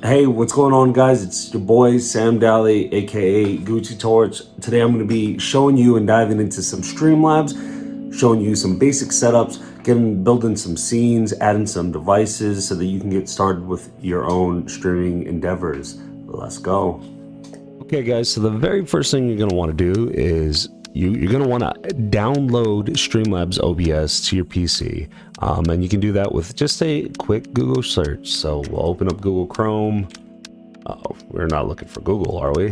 Hey, what's going on, guys? It's your boy Sam Daly, aka Gucci Torch. Today I'm going to be showing you and diving into some Streamlabs, showing you some basic setups, building some scenes, adding some devices so that you can get started with your own streaming endeavors. Let's go. Okay, guys, so the very first thing you're going to want to do is you're going to want to download Streamlabs OBS to your PC, and you can do that with just a quick Google search. So we'll open up Google Chrome. We're not looking for Google, are we?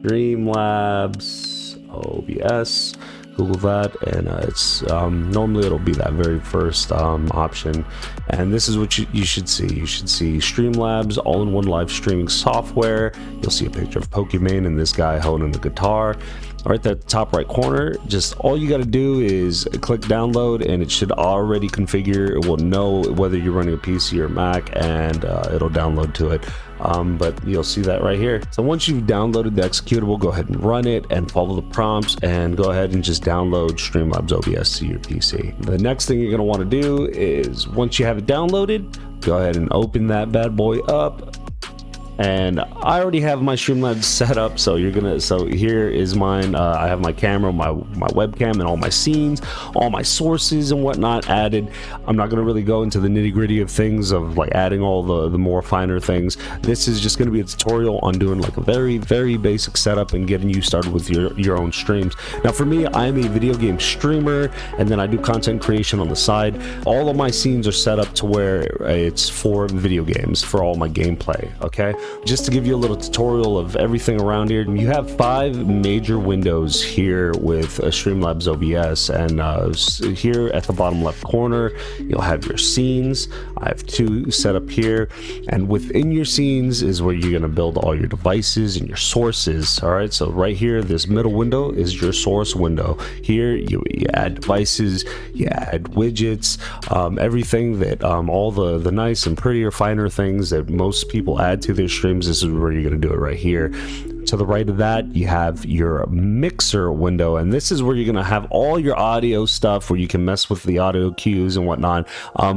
Streamlabs OBS. Google that, and it's normally it'll be that very first option, and this is what you should see. You should see Streamlabs all-in-one live streaming software. You'll see a picture of Pokimane and this guy holding the guitar right there at the top right corner. Just all you got to do is click download, and it should already configure. It will know whether you're running a PC or Mac, and it'll download to it. But you'll see that right here. So once you've downloaded the executable, go ahead and run it and follow the prompts, and go ahead and just download Streamlabs OBS to your PC. The next thing you're going to want to do is, once you have it downloaded, go ahead and open that bad boy up. And I already have my Streamlabs set up, so here is mine. I have my camera, my webcam, and all my scenes, all my sources and whatnot added. I'm not going to really go into the nitty-gritty of things, of like adding all the more finer things. This is just going to be a tutorial on doing like a very basic setup and getting you started with your own streams. Now for me, I'm a video game streamer, and then I do content creation on the side. All of my scenes are set up to where it's for video games, for all my gameplay. Okay, just to give you a little tutorial of everything around here, you have 5 major windows here with Streamlabs OBS, and here at the bottom left corner you'll have your scenes. I have 2 set up here, and within your scenes is where you're going to build all your devices and your sources. All right, so right here, this middle window is your source window. Here you add devices, you add widgets, everything that all the nice and prettier, finer things that most people add to their streams. This is where you're going to do it right here. To the right of that, you have your mixer window, and this is where you're going to have all your audio stuff, where you can mess with the audio cues and whatnot.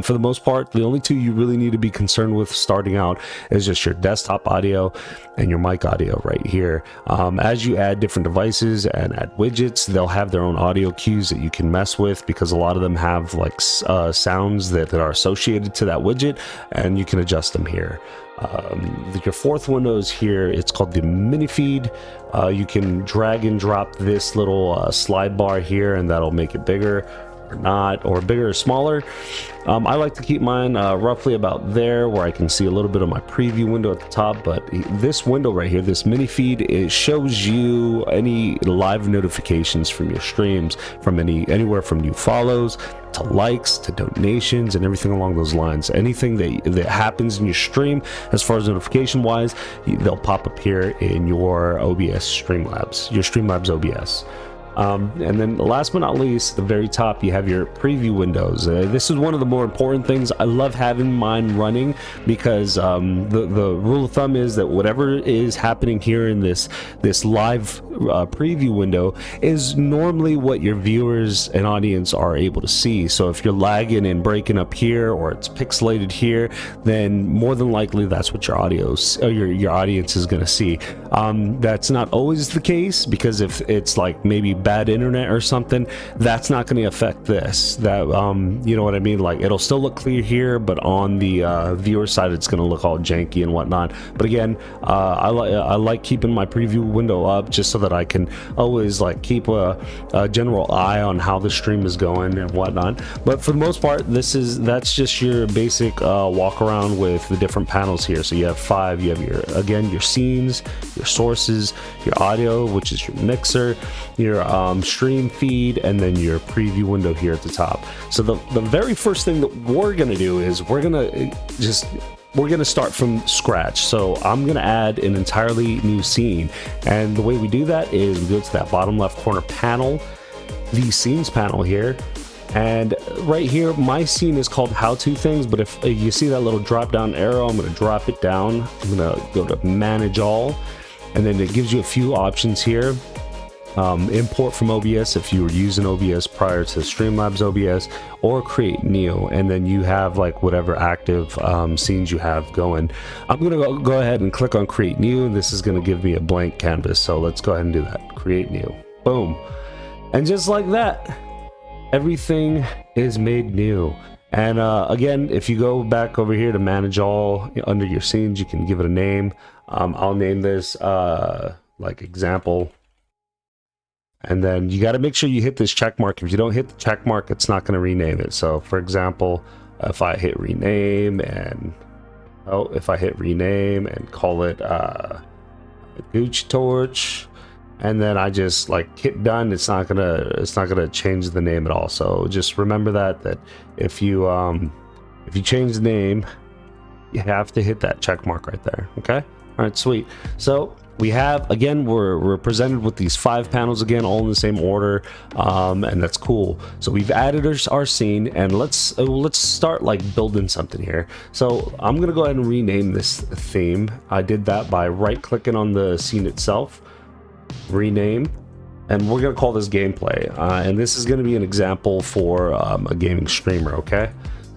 For the most part, the only 2 you really need to be concerned with starting out is just your desktop audio and your mic audio right here. As you add different devices and add widgets, they'll have their own audio cues that you can mess with, because a lot of them have like sounds that are associated to that widget, and you can adjust them here. Your 4th window is here. It's called the Minifeed. You can drag and drop this little slide bar here, and that'll make it bigger or not, or bigger or smaller. I like to keep mine roughly about there, where I can see a little bit of my preview window at the top. But this window right here, this Minifeed, it shows you any live notifications from your streams, from anywhere from new follows to likes to donations and everything along those lines. Anything that happens in your stream as far as notification wise, they'll pop up here in your OBS Streamlabs, your Streamlabs OBS. And then last but not least, at the very top, you have your preview windows. This is one of the more important things. I love having mine running, because the rule of thumb is that whatever is happening here in this live preview window is normally what your viewers and audience are able to see. So if you're lagging and breaking up here, or it's pixelated here, then more than likely that's what your audience is going to see. That's not always the case, because if it's like maybe bad internet or something, that's not going to affect this. That you know what I mean? Like, it'll still look clear here, but on the viewer side, it's going to look all janky and whatnot. But again, I like keeping my preview window up, just so that I can always like keep a general eye on how the stream is going and whatnot. But for the most part, that's just your basic walk around with the different panels here. So you have 5. You have your scenes, your sources, your audio, which is your mixer, your stream feed, and then your preview window here at the top. So the very first thing that we're going to do is we're going to start from scratch. So I'm going to add an entirely new scene, and the way we do that is we go to that bottom left corner panel, the scenes panel here, and right here my scene is called how to things. But if you see that little drop down arrow, I'm going to drop it down. I'm going to go to manage all, and then it gives you a few options here. import from OBS if you were using OBS prior to Streamlabs OBS, or create new, and then you have like whatever active scenes you have going. I'm gonna go ahead and click on create new, and this is gonna give me a blank canvas. So let's go ahead and do that. Create new. Boom. And just like that, everything is made new. And again, if you go back over here to manage all under your scenes, you can give it a name. I'll name this like example. And then you got to make sure you hit this check mark. If you don't hit the check mark, it's not going to rename it. So for example, if I hit rename and if I hit rename and call it Gucci Torch, and then I just like hit done, it's not gonna change the name at all. So just remember that if you change the name, you have to hit that check mark right there. Okay, all right, sweet. So we have, again, we're presented with these 5 panels again, all in the same order, and that's cool. So we've added our scene, and let's start like building something here. So I'm gonna go ahead and rename this theme. I did that by right clicking on the scene itself, rename, and we're gonna call this gameplay, and this is gonna be an example for a gaming streamer. Okay,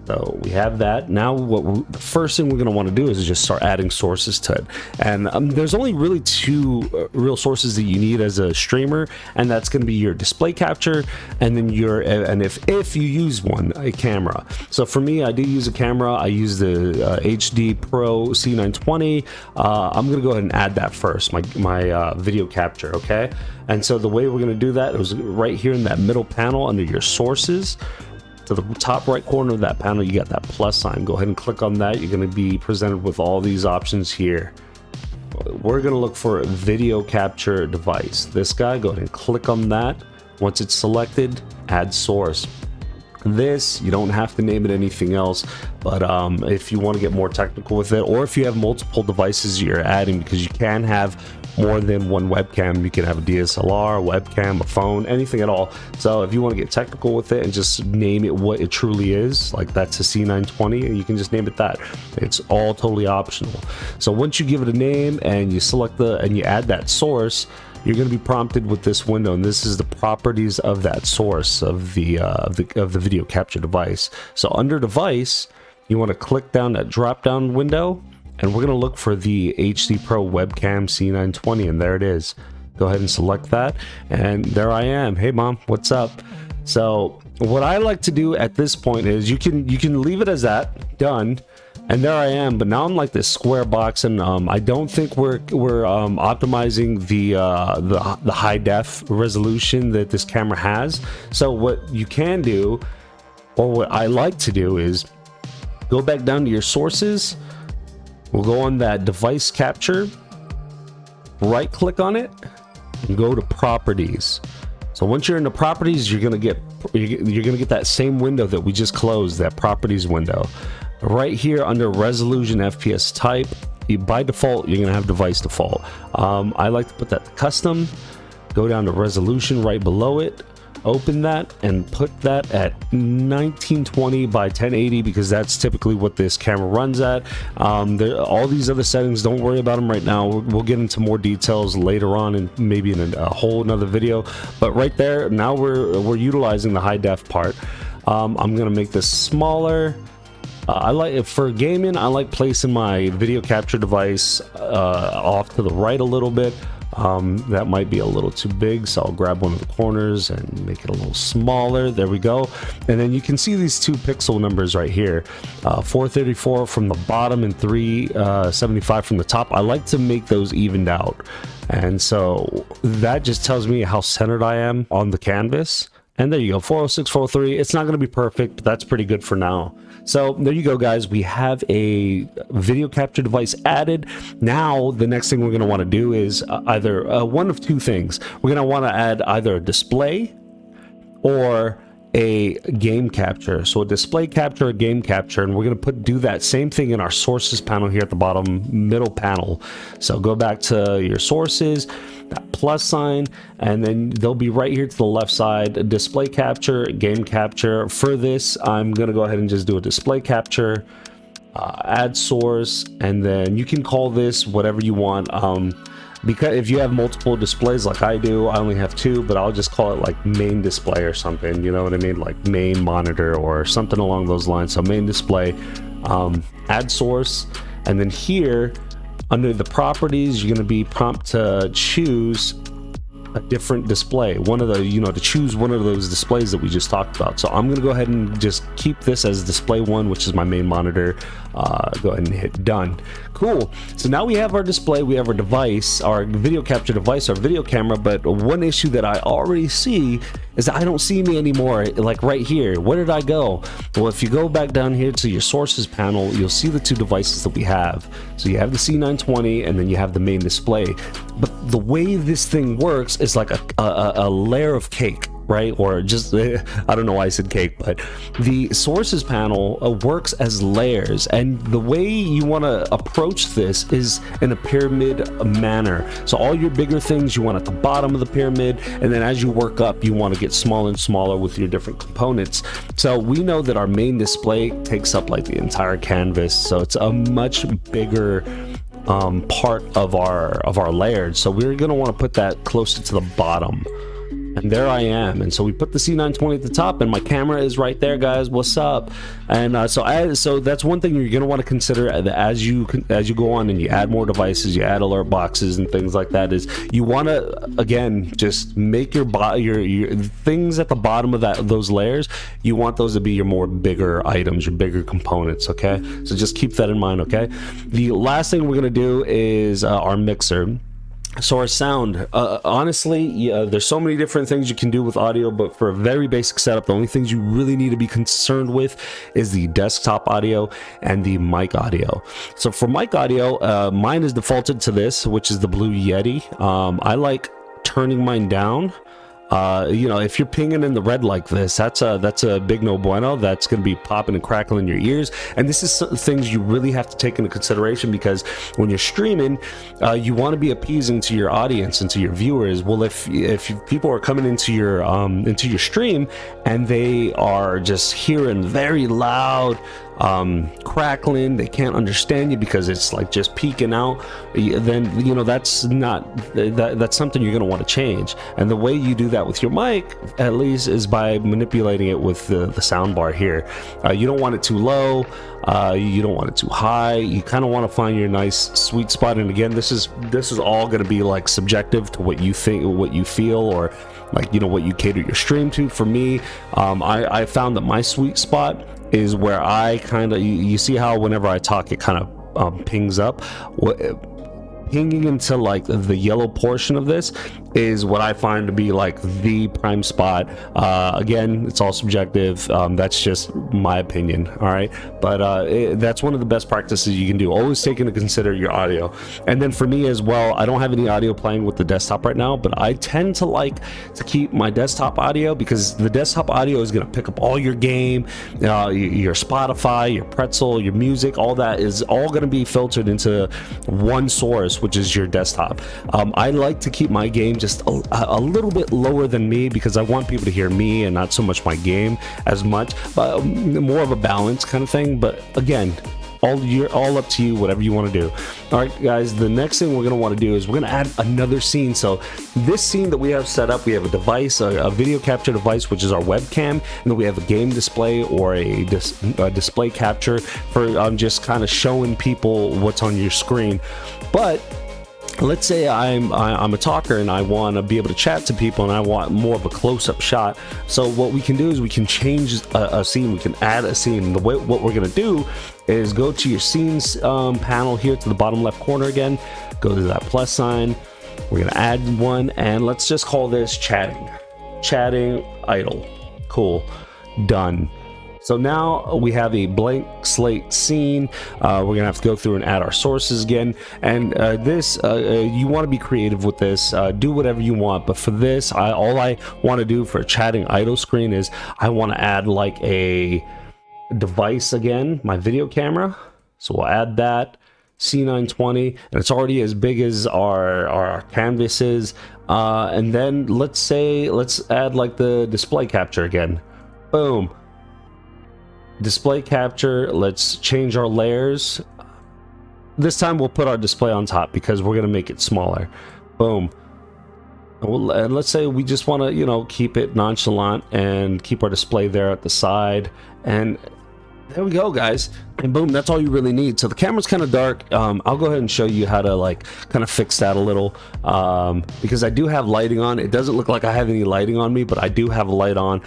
so we have that. Now the first thing we're going to want to do is just start adding sources to it, and there's only really 2 real sources that you need as a streamer, and that's going to be your display capture, and then if you use one, a camera. So for me, I do use a camera. I use the HD Pro C920. I'm going to go ahead and add that first, my video capture. Okay, and so the way we're going to do that is right here in that middle panel under your sources. To the top right corner of that panel, you got that plus sign. Go ahead and click on that. You're going to be presented with all these options here. We're going to look for a video capture device. This guy, go ahead and click on that. Once it's selected, add source. This, you don't have to name it anything else, but if you want to get more technical with it, or if you have multiple devices you're adding, because you can have more than one webcam. You can have a DSLR, a webcam, a phone, anything at all. So if you want to get technical with it and just name it what it truly is, like that's a C920, and you can just name it that. It's all totally optional. So once you give it a name and you select and you add that source, you're going to be prompted with this window, and this is the properties of that source of the video capture device. So under device, you want to click down that drop down window, and we're going to look for the HD Pro webcam C920, and there it is. Go ahead and select that, and there I am. Hey mom, what's up? So what I like to do at this point is you can leave it as that, done. And there I am, but now I'm like this square box, and I don't think we're optimizing the high def resolution that this camera has. So what you can do, or what I like to do, is go back down to your sources. We'll go on that device capture, right click on it, and go to properties. So once you're in the properties, you're gonna get that same window that we just closed, that properties window. Right here under resolution FPS type, by default you're gonna have device default. I like to put that to custom. Go down to resolution right below it, open that, and put that at 1920 by 1080, because that's typically what this camera runs at. All these other settings, don't worry about them right now. We'll get into more details later on, and maybe in a whole another video. But right there, now we're utilizing the high def part. I'm gonna make this smaller. I like, for gaming, I like placing my video capture device off to the right a little bit. That might be a little too big, so I'll grab one of the corners and make it a little smaller. There we go. And then you can see these 2 pixel numbers right here, 434 from the bottom and 375 from the top. I like to make those evened out, and so that just tells me how centered I am on the canvas. And there you go, 406, 403. It's not going to be perfect, but that's pretty good for now. So there you go, guys. We have a video capture device added. Now the next thing we're going to want to do is either one of 2 things. We're going to want to add either a display or a game capture. So a display capture, a game capture, and we're going to do that same thing in our sources panel here at the bottom middle panel. So go back to your sources, that plus sign, and then they'll be right here to the left side, display capture, game capture. For this, I'm going to go ahead and just do a display capture, add source, and then you can call this whatever you want. because if you have multiple displays like I do, I only have two, but I'll just call it like main display or something, you know what I mean, like main monitor or something along those lines. So main display, add source, and then here under the properties you're going to be prompted to choose a different display, one of the, you know, to choose one of those displays that we just talked about. So I'm going to go ahead and just keep this as display one, which is my main monitor. Go ahead and hit done. Cool. So now we have our display, we have our device, our video capture device, our video camera. But one issue that I already see is that I don't see me anymore, like right here. Where did I go? Well, if you go back down here to your sources panel, you'll see the two devices that we have. So you have the C920 and then you have the main display. But the way this thing works is like a layer of cake, right? Or just, I don't know why I said cake, but the sources panel works as layers, and the way you want to approach this is in a pyramid manner. So all your bigger things you want at the bottom of the pyramid, and then as you work up you want to get smaller and smaller with your different components. So we know that our main display takes up like the entire canvas, so it's a much bigger part of our layered. So we're going to want to put that closer to the bottom. And there I am. And so we put the C920 at the top, and my camera is right there, guys. What's up? And so that's one thing you're going to want to consider as you go on and you add more devices, you add alert boxes and things like that, is you want to, again, just make your things at the bottom of those layers, you want those to be your more bigger items, your bigger components. Okay, so just keep that in mind. Okay, the last thing we're going to do is our mixer. So our sound, honestly, there's so many different things you can do with audio, but for a very basic setup, the only things you really need to be concerned with is the desktop audio and the mic audio. So for mic audio, mine is defaulted to this, which is the Blue Yeti. I like turning mine down. You know, if you're pinging in the red like this, that's a big no bueno. That's going to be popping and crackling in your ears. And this is things you really have to take into consideration, because when you're streaming, you want to be appeasing to your audience and to your viewers. Well, if people are coming into your stream and they are just hearing very loud crackling, they can't understand you because it's like just peeking out, then you know that's something you're going to want to change. And the way you do that with your mic, at least, is by manipulating it with the sound bar here. You don't want it too low, you don't want it too high. You kind of want to find your nice sweet spot. And again, this is all going to be like subjective to what you think, what you feel, or like, you know, what you cater your stream to. For me, I found that my sweet spot is where I kind of, you see how whenever I talk it kind of pings up. Pinging into like the yellow portion of this is what I find to be like the prime spot. Again, it's all subjective. That's just my opinion. All right, but that's one of the best practices you can do. Always take into consider your audio. And then for me as well, I don't have any audio playing with the desktop right now, but I tend to like to keep my desktop audio, because the desktop audio is going to pick up all your game, your Spotify, your Pretzel, your music. All that is all going to be filtered into one source, which is your desktop. I like to keep my game just a little bit lower than me, because I want people to hear me and not so much my game as much, but more of a balance kind of thing. But again, all up to you, whatever you want to do. All right, guys, the next thing we're going to want to do is we're going to add another scene. So this scene that we have set up, we have a device, a video capture device, which is our webcam, and then we have a game display or a display capture for just kind of showing people what's on your screen. But let's say I'm a talker and I want to be able to chat to people, and I want more of a close-up shot. So what we can do is we can change a scene, we can add a scene. What we're going to do is go to your scenes panel here to the bottom left corner again, go to that plus sign, we're going to add one, and let's just call this chatting idle. Cool, done. So now we have a blank slate scene. We're gonna have to go through and add our sources again. And you want to be creative with this. Do whatever you want. But for this, all I want to do for a chatting idle screen is I want to add like a device again, my video camera. So we'll add that C920, and it's already as big as our canvas is. And then let's add like the display capture again. Boom. Display capture. Let's change our layers. this time we'll put our display on top because we're going to make it smaller. Boom. And let's say we just want to, you know, keep it nonchalant and keep our display there at the side, and there we go, guys. And boom, that's all you really need. So the camera's kind of dark. I'll go ahead and show you how to like kind of fix that a little, because I do have lighting on. It doesn't look like I have any lighting on me, but I do have a light on.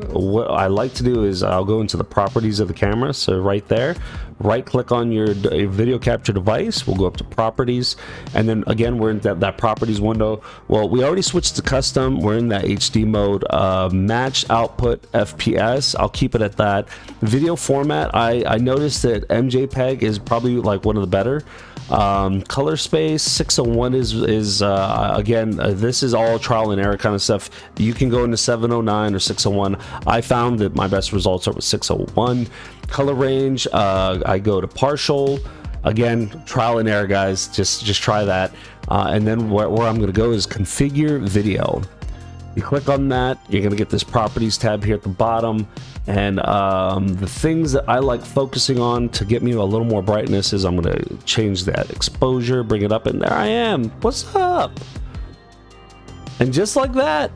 What I like to do is I'll go into the properties of the camera. So right there, right click on your video capture device. We'll go up to properties, and then again we're in that properties window. Well, we already switched to custom. We're in that HD mode. Match output FPS, I'll keep it at that. Video format, I noticed that MJPEG is probably like one of the better. Color space 601 is again, this is all trial and error kind of stuff. You can go into 709 or 601. I found that my best results are with 601. Color range, I go to partial. Again, trial and error, guys. Just try that. And then where I'm going to go is configure video. You click on that, you're going to get this properties tab here at the bottom. And the things that I like focusing on to get me a little more brightness is I'm going to change that exposure, bring it up, and there I am. What's up? And just like that,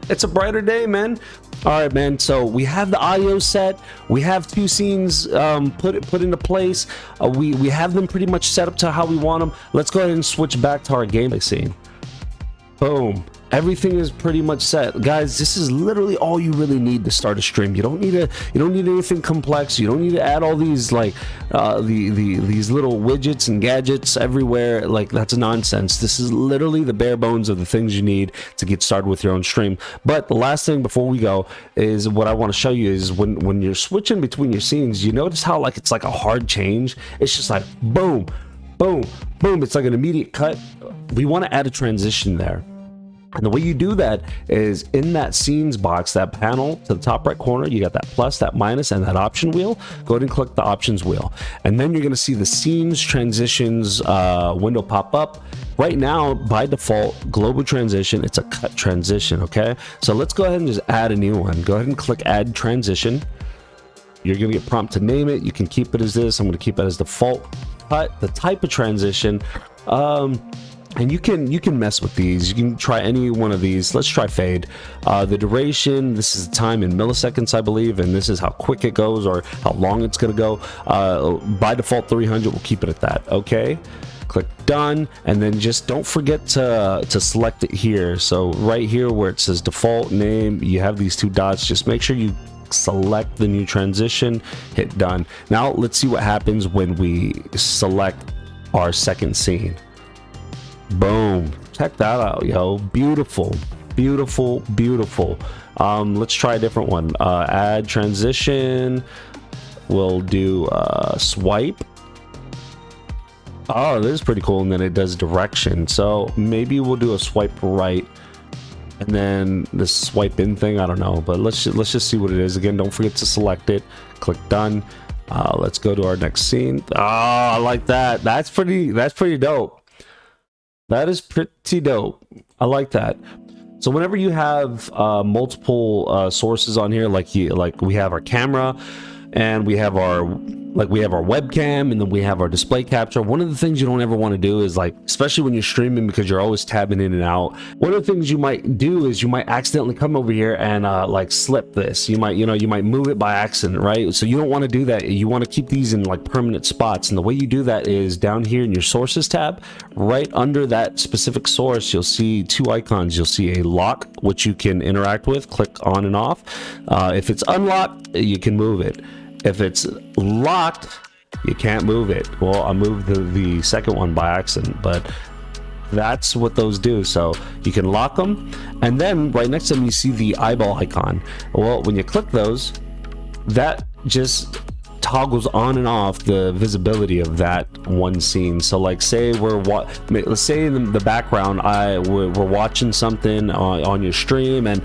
it's a brighter day, man. All right, man. So we have the audio set. We have two scenes put into place. We have them pretty much set up to how we want them. Let's go ahead and switch back to our gameplay scene. Boom. Everything is pretty much set, guys. This is literally all you really need to start a stream. You don't need anything complex. You don't need to add all these like these little widgets and gadgets everywhere. Like, that's nonsense. This is literally the bare bones of the things you need to get started with your own stream. But the last thing before we go is what I want to show you is when you're switching between your scenes, you notice how like it's like a hard change. It's just like boom, boom, boom. It's like an immediate cut. We want to add a transition there. And the way you do that is in that scenes box, that panel to the top right corner, you got that plus, that minus, and that option wheel. Go ahead and click the options wheel. And then you're going to see the scenes transitions window pop up. Right now, by default, global transition, it's a cut transition, okay? So let's go ahead and just add a new one. Go ahead and click add transition. You're going to get prompt to name it. You can keep it as this. I'm going to keep it as default cut. The type of transition, and you can mess with these. You can try any one of these. Let's try fade. The duration, this is the time in milliseconds, I believe, and this is how quick it goes or how long it's going to go. By default 300, we'll keep it at that. Okay, click done, and then just don't forget to select it here. So right here where it says default name, you have these two dots. Just make sure you select the new transition, hit done. Now let's see what happens when we select our second scene. Boom, check that out, yo. Beautiful, beautiful, beautiful. Let's try a different one. Add transition. We'll do swipe. Oh, this is pretty cool. And then it does direction, so maybe we'll do a swipe right, and then this swipe in thing, I don't know, but let's just see what it is. Again, don't forget to select it, click done. Let's go to our next scene. Oh, I like that. That's pretty dope. That is pretty dope. I like that. So whenever you have multiple sources on here, like we have our camera, and we have our webcam, and then we have our display capture. One of the things you don't ever want to do is, like, especially when you're streaming, because you're always tabbing in and out, one of the things you might do is you might accidentally come over here and like slip this. You might move it by accident, right? So you don't want to do that. You want to keep these in like permanent spots, and the way you do that is down here in your sources tab, right under that specific source, you'll see two icons. You'll see a lock, which you can interact with, click on and off. If it's unlocked, you can move it. If it's locked, you can't move it. Well, I moved the second one by accident, but that's what those do. So you can lock them, and then right next to them you see the eyeball icon. Well, when you click those, that just toggles on and off the visibility of that one scene. So like, say let's say in the background we're watching something on your stream, and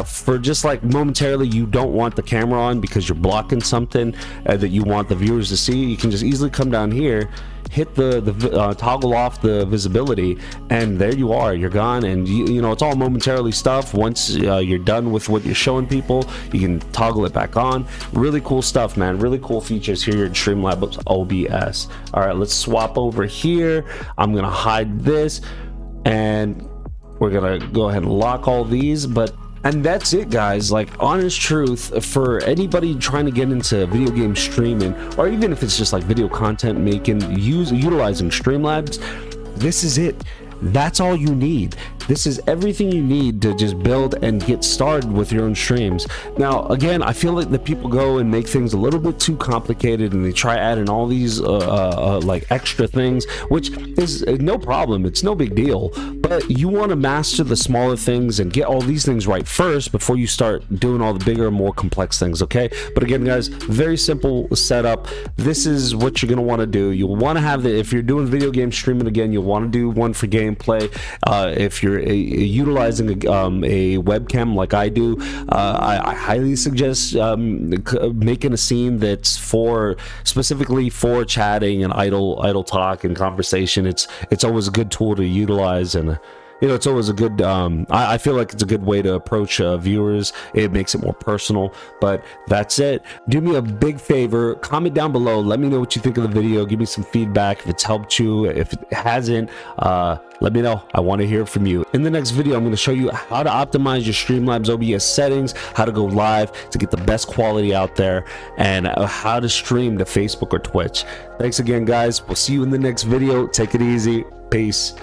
for just like momentarily you don't want the camera on because you're blocking something that you want the viewers to see, you can just easily come down here, hit the toggle off the visibility, and there you are, you're gone. And you know, it's all momentarily stuff. Once you're done with what you're showing people, you can toggle it back on. Really cool stuff, man. Really cool features here in Streamlabs OBS. All right, let's swap over here. I'm gonna hide this, and we're gonna go ahead and lock all these. And that's it, guys. Like, honest truth, for anybody trying to get into video game streaming, or even if it's just like video content making, utilizing Streamlabs, this is it. That's all you need. This is everything you need to just build and get started with your own streams. Now, again, I feel like the people go and make things a little bit too complicated, and they try adding all these like extra things, which is no problem. It's no big deal. But you want to master the smaller things and get all these things right first before you start doing all the bigger, more complex things, okay? But again, guys, very simple setup. This is what you're going to want to do. You'll want to have if you're doing video game streaming, again, you'll want to do one for gameplay. If you're utilizing a webcam like I do, I highly suggest making a scene that's specifically for chatting and idle talk and conversation. It's always a good tool to utilize, and you know, it's always a good I feel like it's a good way to approach viewers. It makes it more personal. But that's it. Do me a big favor, comment down below, let me know what you think of the video, give me some feedback if it's helped you. If it hasn't, let me know. I want to hear from you. In the next video, I'm going to show you how to optimize your Streamlabs OBS settings, how to go live to get the best quality out there, and how to stream to Facebook or Twitch. Thanks again, guys. We'll see you in the next video. Take it easy. Peace.